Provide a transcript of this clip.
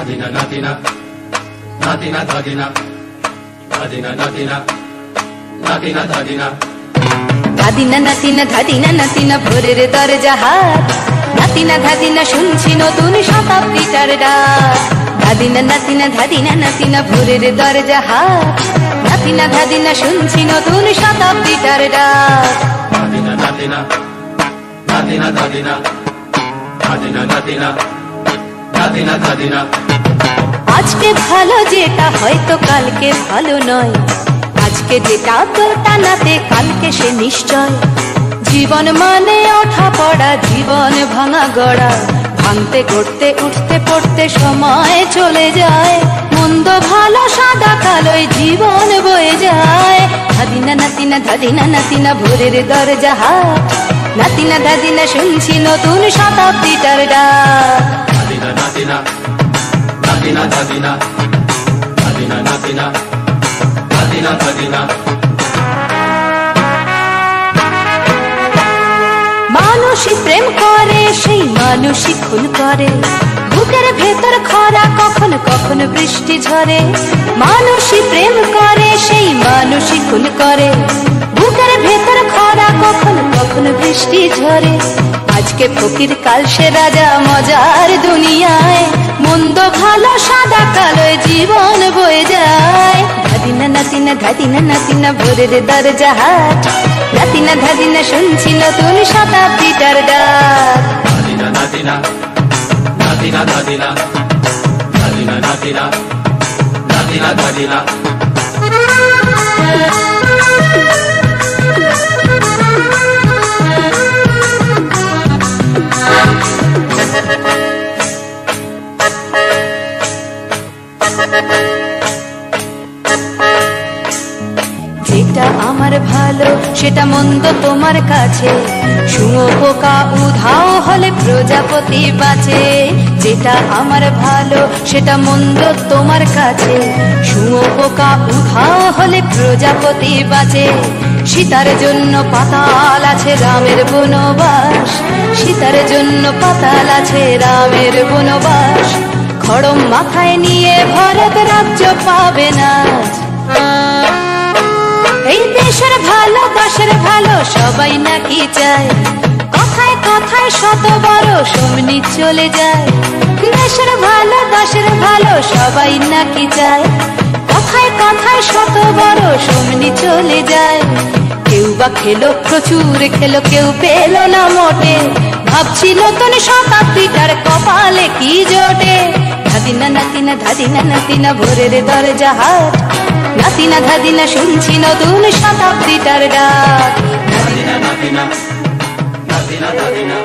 Nadina, Nadina, Nadina, Nadina, Nadina, Nadina, Nadina, Nadina. ধাদিনা নাতিনা ধাদিনা নাতিনা ভোরের দরজা হাত নাতিনা ধাদিনা শুনছি নতুন শতাব্দীটার ডাক ধাদিনা নাতিনা ধাদিনা নাতিনা ভোরের দরজা হাত নাতিনা ধাদিনা শুনছি নতুন শতাব্দীটার ডাক Nadina, Nadina, Nadina, Nadina, Nadina, Nadina, Nadina, Nadina. আজকে ভালো যেটা হয়তো কালকে ভালো নয় আজকে যেটা তোটা নাতে কালকে সে নিশ্চয় জীবন মানে ওঠা পড়া জীবন ভাঙা গড়া ভাঙতে গড়তে উঠতে পড়তে সময় চলে যায় মন্দ ভালো সাদা কালোয় জীবন বয়ে যায় ধাদিনা নাতিনা ধাদিনা নাতিনা ভোরের দরজা হাত নাতিনা ধাদিনা শুনছি নতুন শতাব্দীটার ডাক Nadina, Nadina, Nadina, Nadina, Nadina, Nadina, Nadina, Nadina. মানুষই প্রেম করে সেই মানুষই খুন করে বুকের ভেতর খরা কখন কখন বৃষ্টি ঝরে মানুষই প্রেম করে সেই মানুষই খুন করে বুকের ভেতর খরা কখন কখন বৃষ্টি ঝরে আজকে ফকির কাল সে রাজা মজার দুনিয়ায় মন্দ ভালো সাদা কালোয় জীবন বয়ে যায় ধাদিনা নাতিনা ধাদিনা নাতিনা ভোরের দরজা হাট নাতিনা ধাদিনা শুনছি নতুন শতাব্দীটার ডাক Nadina, Nadina, Nadina, Nadina, Nadina, Nadina, Nadina, Nadina. যেটা আমার ভালো সেটা মন্দ তোমার কাছে শুঁয়োপোকা উধাও হলে প্রজাপতি বাঁচে যেটা আমার ভালো সেটা মন্দ তোমার কাছে শুঁয়োপোকা উধাও হলে প্রজাপতি বাঁচে সীতার জন্য পাতাল আছে রামের বনবাস সীতার জন্য পাতাল আছে রামের বনবাস খড়ম মাথায় নিয়ে ভরত রাজ্য পাবে না এই দেশের ভালো দশের ভালো সবাই নাকি চায় কথায় কথায় শত বড় সমনি চলে যায় দেশের ভালো দশের ভালো সবাই নাকি চায় কথায় কথায় শত বড় সমনি চলে যায় কেউ বা খেলো প্রচুর খেলো কেউ পেল না মোটে ভাবছি নতুন শতাব্দীটার কপালে কি জোটে ধাদিনা নাতিনা ধাদিনা নাতিনা ভোরের দরজা হাট নাতিনা ধাদিনা শুনছি নতুন শতাব্দীটার ডাক Nadina, Nadina, Nadina, Nadina.